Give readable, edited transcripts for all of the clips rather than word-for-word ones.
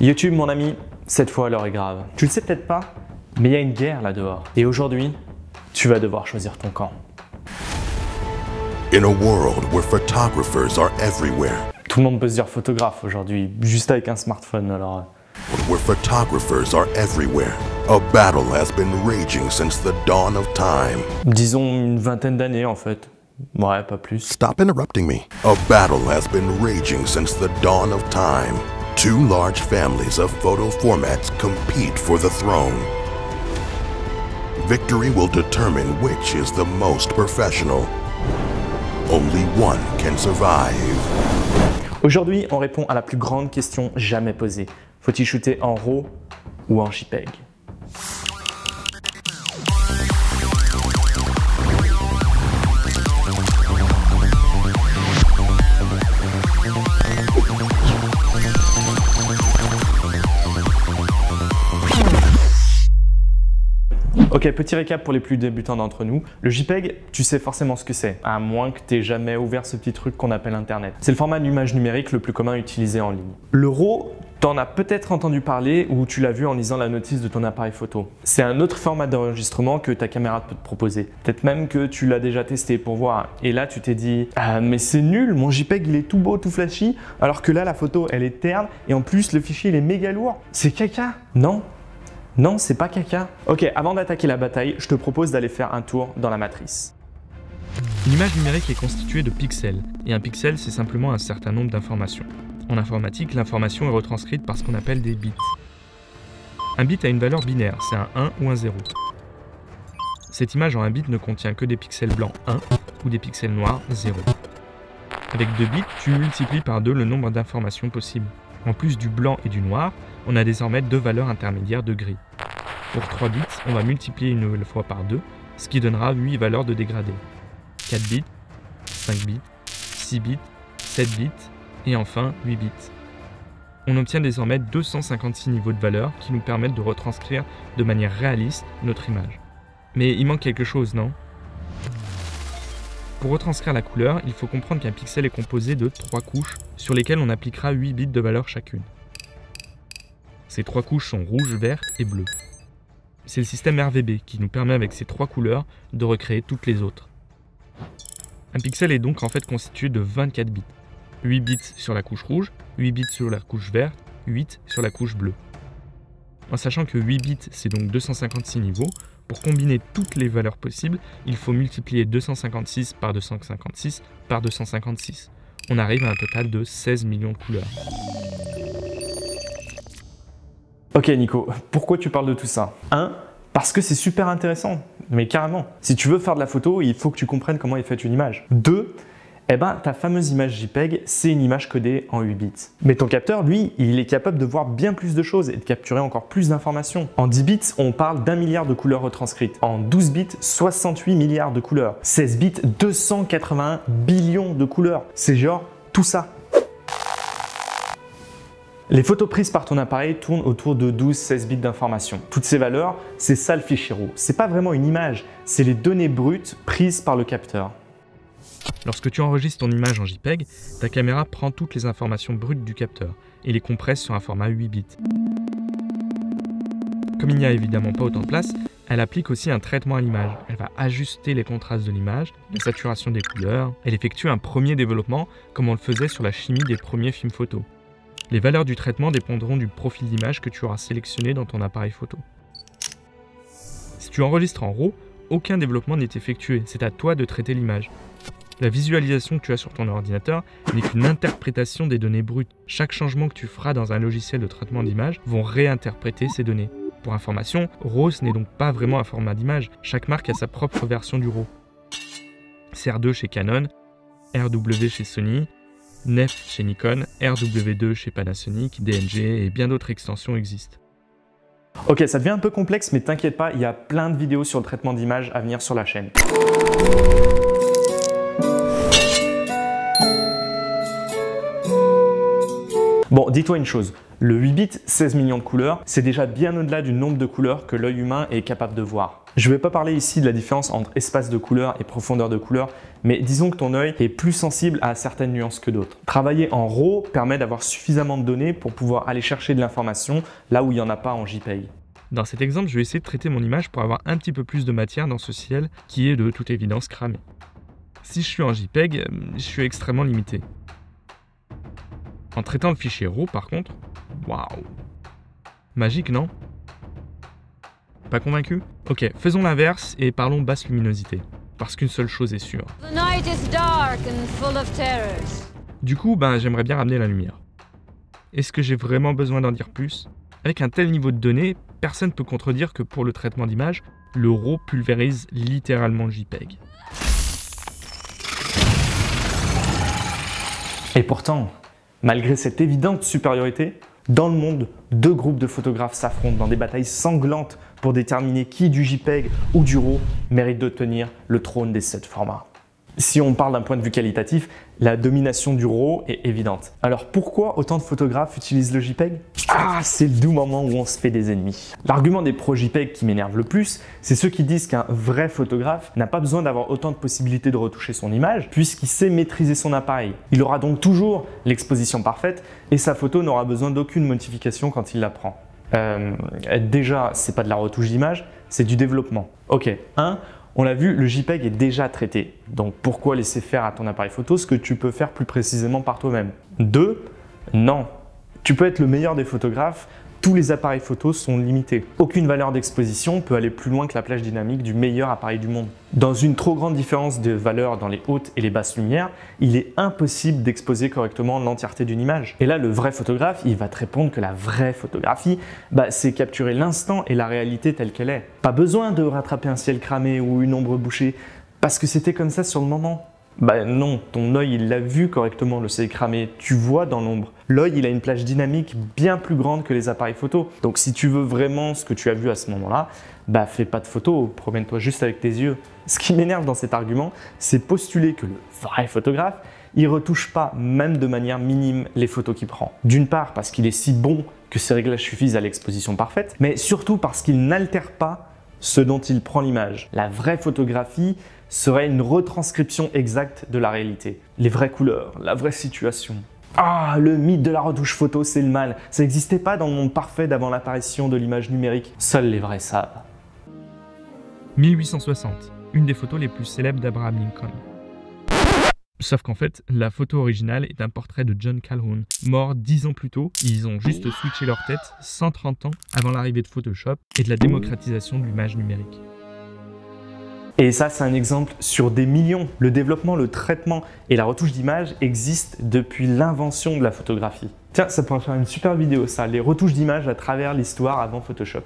YouTube, mon ami, cette fois l'heure est grave. Tu le sais peut-être pas, mais il y a une guerre là dehors. Et aujourd'hui, tu vas devoir choisir ton camp. In a world where photographers are everywhere. Tout le monde peut se dire photographe aujourd'hui, juste avec un smartphone alors. Where photographers are everywhere. A battle has been raging since the dawn of time. Disons une vingtaine d'années en fait. Ouais, pas plus. Stop interrupting me. A battle has been raging since the dawn of time. Two large families of photo formats compete for the throne. Victory will determine which is the most professional. Only one can survive. Aujourd'hui, on répond à la plus grande question jamais posée. Faut-il shooter en RAW ou en JPEG? Ok, petit récap pour les plus débutants d'entre nous. Le JPEG, tu sais forcément ce que c'est, à moins que tu aies jamais ouvert ce petit truc qu'on appelle Internet. C'est le format d'image numérique le plus commun utilisé en ligne. Le RAW, t'en as peut-être entendu parler ou tu l'as vu en lisant la notice de ton appareil photo. C'est un autre format d'enregistrement que ta caméra peut te proposer. Peut-être même que tu l'as déjà testé pour voir. Et là, tu t'es dit « Ah, mais c'est nul, mon JPEG il est tout beau, tout flashy, alors que là, la photo elle est terne et en plus le fichier il est méga lourd. C'est caca !» Non. Non, c'est pas caca. Ok, avant d'attaquer la bataille, je te propose d'aller faire un tour dans la matrice. L'image numérique est constituée de pixels, et un pixel c'est simplement un certain nombre d'informations. En informatique, l'information est retranscrite par ce qu'on appelle des bits. Un bit a une valeur binaire, c'est un 1 ou un 0. Cette image en un bit ne contient que des pixels blancs 1 ou des pixels noirs 0. Avec 2 bits, tu multiplies par 2 le nombre d'informations possibles. En plus du blanc et du noir, on a désormais 2 valeurs intermédiaires de gris. Pour 3 bits, on va multiplier une nouvelle fois par 2, ce qui donnera 8 valeurs de dégradé. 4 bits, 5 bits, 6 bits, 7 bits et enfin 8 bits. On obtient désormais 256 niveaux de valeurs qui nous permettent de retranscrire de manière réaliste notre image. Mais il manque quelque chose, non ? Pour retranscrire la couleur, il faut comprendre qu'un pixel est composé de 3 couches sur lesquelles on appliquera 8 bits de valeur chacune. Ces 3 couches sont rouge, vert et bleu. C'est le système RVB qui nous permet avec ces 3 couleurs de recréer toutes les autres. Un pixel est donc en fait constitué de 24 bits. 8 bits sur la couche rouge, 8 bits sur la couche verte, 8 sur la couche bleue. En sachant que 8 bits c'est donc 256 niveaux, pour combiner toutes les valeurs possibles, il faut multiplier 256 par 256 par 256. On arrive à un total de 16 millions de couleurs. Ok Nico, pourquoi tu parles de tout ça? 1. Parce que c'est super intéressant, mais carrément. Si tu veux faire de la photo, il faut que tu comprennes comment est faite une image. 2. Eh ben, ta fameuse image JPEG, c'est une image codée en 8 bits. Mais ton capteur, lui, il est capable de voir bien plus de choses et de capturer encore plus d'informations. En 10 bits, on parle d'1 milliard de couleurs retranscrites. En 12 bits, 68 milliards de couleurs. 16 bits, 281 billions de couleurs. C'est genre tout ça. Les photos prises par ton appareil tournent autour de 12-16 bits d'informations. Toutes ces valeurs, c'est ça le fichier RAW. C'est pas vraiment une image, c'est les données brutes prises par le capteur. Lorsque tu enregistres ton image en JPEG, ta caméra prend toutes les informations brutes du capteur et les compresse sur un format 8 bits. Comme il n'y a évidemment pas autant de place, elle applique aussi un traitement à l'image. Elle va ajuster les contrastes de l'image, la saturation des couleurs. Elle effectue un premier développement comme on le faisait sur la chimie des premiers films photo. Les valeurs du traitement dépendront du profil d'image que tu auras sélectionné dans ton appareil photo. Si tu enregistres en RAW, aucun développement n'est effectué, c'est à toi de traiter l'image. La visualisation que tu as sur ton ordinateur n'est qu'une interprétation des données brutes. Chaque changement que tu feras dans un logiciel de traitement d'image vont réinterpréter ces données. Pour information, RAW ce n'est donc pas vraiment un format d'image. Chaque marque a sa propre version du RAW. CR2 chez Canon, RW chez Sony, NEF chez Nikon, RW2 chez Panasonic, DNG et bien d'autres extensions existent. Ok, ça devient un peu complexe, mais t'inquiète pas, il y a plein de vidéos sur le traitement d'image à venir sur la chaîne. Bon, dis-toi une chose, le 8 bits, 16 millions de couleurs, c'est déjà bien au-delà du nombre de couleurs que l'œil humain est capable de voir. Je ne vais pas parler ici de la différence entre espace de couleur et profondeur de couleur, mais disons que ton œil est plus sensible à certaines nuances que d'autres. Travailler en RAW permet d'avoir suffisamment de données pour pouvoir aller chercher de l'information là où il n'y en a pas en JPEG. Dans cet exemple, je vais essayer de traiter mon image pour avoir un petit peu plus de matière dans ce ciel qui est de toute évidence cramé. Si je suis en JPEG, je suis extrêmement limité. En traitant le fichier RAW par contre, waouh! Magique, non? Pas convaincu? Ok, faisons l'inverse et parlons basse luminosité. Parce qu'une seule chose est sûre. The night is dark and full of terrors. Du coup, j'aimerais bien ramener la lumière. Est-ce que j'ai vraiment besoin d'en dire plus? Avec un tel niveau de données, personne ne peut contredire que pour le traitement d'image, le RAW pulvérise littéralement le JPEG. Et pourtant, malgré cette évidente supériorité, dans le monde, deux groupes de photographes s'affrontent dans des batailles sanglantes pour déterminer qui du JPEG ou du RAW mérite d'obtenir le trône des 7 formats. Si on parle d'un point de vue qualitatif, la domination du RAW est évidente. Alors pourquoi autant de photographes utilisent le JPEG? Ah, c'est le doux moment où on se fait des ennemis. L'argument des pros JPEG qui m'énerve le plus, c'est ceux qui disent qu'un vrai photographe n'a pas besoin d'avoir autant de possibilités de retoucher son image puisqu'il sait maîtriser son appareil. Il aura donc toujours l'exposition parfaite et sa photo n'aura besoin d'aucune modification quand il la prend. Déjà, c'est pas de la retouche d'image, c'est du développement. Ok, on l'a vu, le JPEG est déjà traité. Donc pourquoi laisser faire à ton appareil photo ce que tu peux faire plus précisément par toi-même? 2. Non. Tu peux être le meilleur des photographes, tous les appareils photo sont limités. Aucune valeur d'exposition peut aller plus loin que la plage dynamique du meilleur appareil du monde. Dans une trop grande différence de valeur dans les hautes et les basses lumières, il est impossible d'exposer correctement l'entièreté d'une image. Et là, le vrai photographe, il va te répondre que la vraie photographie, c'est capturer l'instant et la réalité telle qu'elle est. Pas besoin de rattraper un ciel cramé ou une ombre bouchée, parce que c'était comme ça sur le moment. Non, ton œil il l'a vu correctement le ciel cramé, tu vois dans l'ombre. L'œil il a une plage dynamique bien plus grande que les appareils photo. Donc si tu veux vraiment ce que tu as vu à ce moment-là, fais pas de photo, promène-toi juste avec tes yeux. Ce qui m'énerve dans cet argument, c'est postuler que le vrai photographe, il retouche pas même de manière minime les photos qu'il prend. D'une part parce qu'il est si bon que ses réglages suffisent à l'exposition parfaite, mais surtout parce qu'il n'altère pas ce dont il prend l'image. La vraie photographie serait une retranscription exacte de la réalité. Les vraies couleurs, la vraie situation. Ah, le mythe de la retouche photo, c'est le mal. Ça n'existait pas dans le monde parfait d'avant l'apparition de l'image numérique. Seuls les vrais savent. 1860, une des photos les plus célèbres d'Abraham Lincoln. Sauf qu'en fait, la photo originale est un portrait de John Calhoun, mort 10 ans plus tôt. Ils ont juste switché leur tête 130 ans avant l'arrivée de Photoshop et de la démocratisation de l'image numérique. Et ça, c'est un exemple sur des millions. Le développement, le traitement et la retouche d'image existent depuis l'invention de la photographie. Tiens, ça pourrait faire une super vidéo ça, les retouches d'image à travers l'histoire avant Photoshop.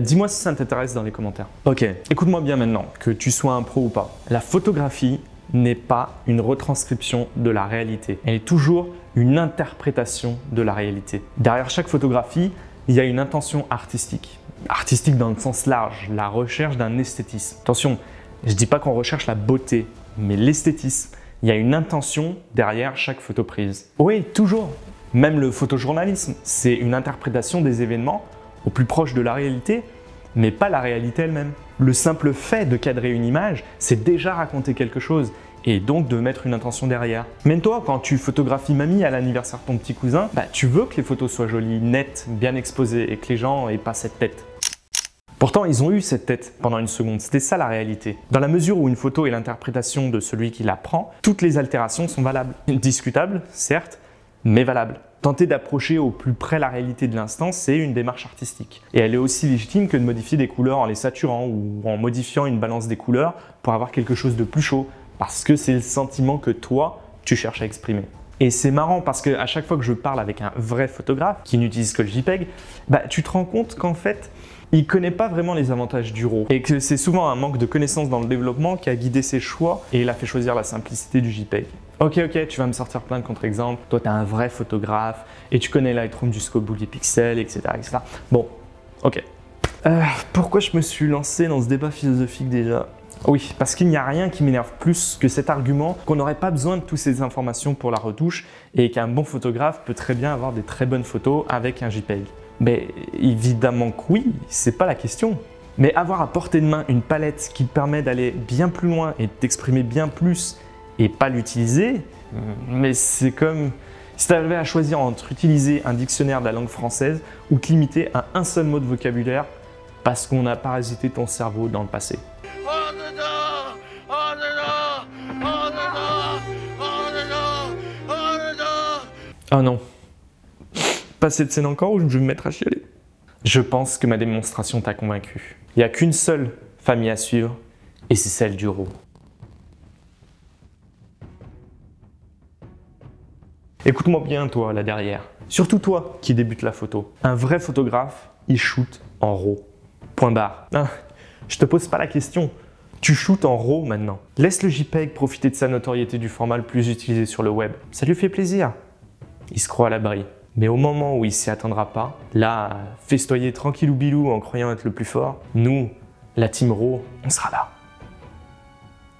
Dis-moi si ça t'intéresse dans les commentaires. Ok, écoute-moi bien maintenant, que tu sois un pro ou pas. La photographie n'est pas une retranscription de la réalité. Elle est toujours une interprétation de la réalité. Derrière chaque photographie, il y a une intention artistique. Artistique dans le sens large, la recherche d'un esthétisme. Attention, je ne dis pas qu'on recherche la beauté, mais l'esthétisme. Il y a une intention derrière chaque photo prise. Oui, toujours. Même le photojournalisme, c'est une interprétation des événements au plus proche de la réalité, mais pas la réalité elle-même. Le simple fait de cadrer une image, c'est déjà raconter quelque chose et donc de mettre une intention derrière. Même toi, quand tu photographies mamie à l'anniversaire de ton petit cousin, tu veux que les photos soient jolies, nettes, bien exposées et que les gens aient pas cette tête. Pourtant, ils ont eu cette tête pendant une seconde, c'était ça la réalité. Dans la mesure où une photo est l'interprétation de celui qui la prend, toutes les altérations sont valables. Discutables, certes, mais valables. Tenter d'approcher au plus près la réalité de l'instant, c'est une démarche artistique. Et elle est aussi légitime que de modifier des couleurs en les saturant ou en modifiant une balance des couleurs pour avoir quelque chose de plus chaud, parce que c'est le sentiment que toi, tu cherches à exprimer. Et c'est marrant parce qu'à chaque fois que je parle avec un vrai photographe qui n'utilise que le JPEG, tu te rends compte qu'en fait, il ne connaît pas vraiment les avantages du RAW et que c'est souvent un manque de connaissances dans le développement qui a guidé ses choix et il a fait choisir la simplicité du JPEG. Ok, tu vas me sortir plein de contre-exemples. Toi, tu es un vrai photographe et tu connais Lightroom jusqu'au bout des pixels, etc. etc. Bon, ok. Pourquoi je me suis lancé dans ce débat philosophique déjà? Oui, parce qu'il n'y a rien qui m'énerve plus que cet argument qu'on n'aurait pas besoin de toutes ces informations pour la retouche et qu'un bon photographe peut très bien avoir des très bonnes photos avec un JPEG. Mais évidemment que oui, c'est pas la question. Mais avoir à portée de main une palette qui permet d'aller bien plus loin et d'exprimer bien plus et pas l'utiliser, mais c'est comme si tu avais à choisir entre utiliser un dictionnaire de la langue française ou te limiter à un seul mot de vocabulaire parce qu'on a parasité ton cerveau dans le passé. Oh non. Pas cette scène encore ou je vais me mettre à chialer. Je pense que ma démonstration t'a convaincu. Il n'y a qu'une seule famille à suivre et c'est celle du RAW. Écoute-moi bien toi là derrière. Surtout toi qui débute la photo. Un vrai photographe, il shoot en RAW. Point barre. Ah, je te pose pas la question. Tu shootes en RAW maintenant. Laisse le JPEG profiter de sa notoriété du format le plus utilisé sur le web. Ça lui fait plaisir. Il se croit à l'abri. Mais au moment où il s'y attendra pas, là, festoyer tranquillou bilou en croyant être le plus fort, nous, la team RAW, on sera là.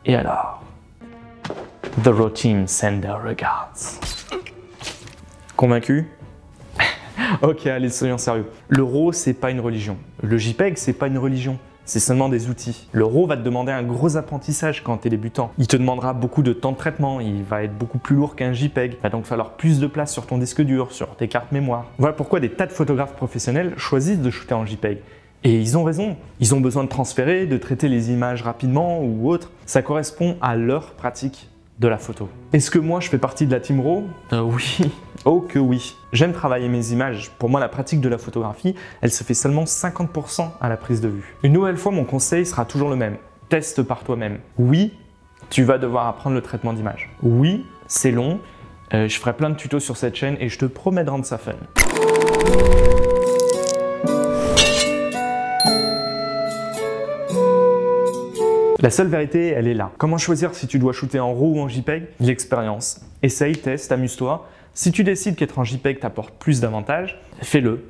Et alors, The RAW team send their regards. Convaincu? Ok, allez, soyons sérieux. Le RAW, c'est pas une religion. Le JPEG, c'est pas une religion. C'est seulement des outils. Le RAW va te demander un gros apprentissage quand tu es débutant. Il te demandera beaucoup de temps de traitement, il va être beaucoup plus lourd qu'un JPEG. Il va donc falloir plus de place sur ton disque dur, sur tes cartes mémoire. Voilà pourquoi des tas de photographes professionnels choisissent de shooter en JPEG. Et ils ont raison. Ils ont besoin de transférer, de traiter les images rapidement ou autre. Ça correspond à leur pratique de la photo. Est-ce que moi je fais partie de la team RAW? Oui. Oh que oui. J'aime travailler mes images. Pour moi, la pratique de la photographie, elle se fait seulement 50% à la prise de vue. Une nouvelle fois, mon conseil sera toujours le même. Teste par toi-même. Oui, tu vas devoir apprendre le traitement d'image. Oui, c'est long. Je ferai plein de tutos sur cette chaîne et je te promets de rendre ça fun. La seule vérité, elle est là. Comment choisir si tu dois shooter en RAW ou en JPEG? L'expérience. Essaye, teste, amuse-toi. Si tu décides qu'être en JPEG t'apporte plus d'avantages, fais-le.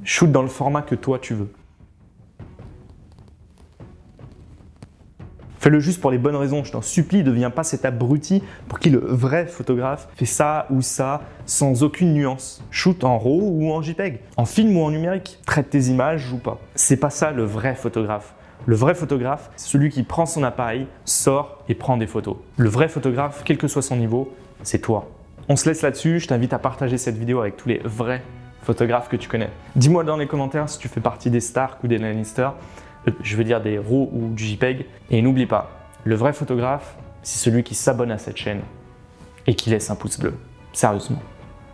Shoot dans le format que toi tu veux. Fais-le juste pour les bonnes raisons, je t'en supplie, ne deviens pas cet abruti pour qui le vrai photographe fait ça ou ça sans aucune nuance. Shoot en RAW ou en JPEG, en film ou en numérique, traite tes images ou pas. C'est pas ça le vrai photographe. Le vrai photographe, c'est celui qui prend son appareil, sort et prend des photos. Le vrai photographe, quel que soit son niveau, c'est toi. On se laisse là-dessus, je t'invite à partager cette vidéo avec tous les vrais photographes que tu connais. Dis-moi dans les commentaires si tu fais partie des Stark ou des Lannister, je veux dire des RAW ou du JPEG. Et n'oublie pas, le vrai photographe, c'est celui qui s'abonne à cette chaîne et qui laisse un pouce bleu. Sérieusement.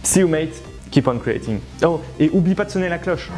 See you mate, keep on creating. Oh, et oublie pas de sonner la cloche.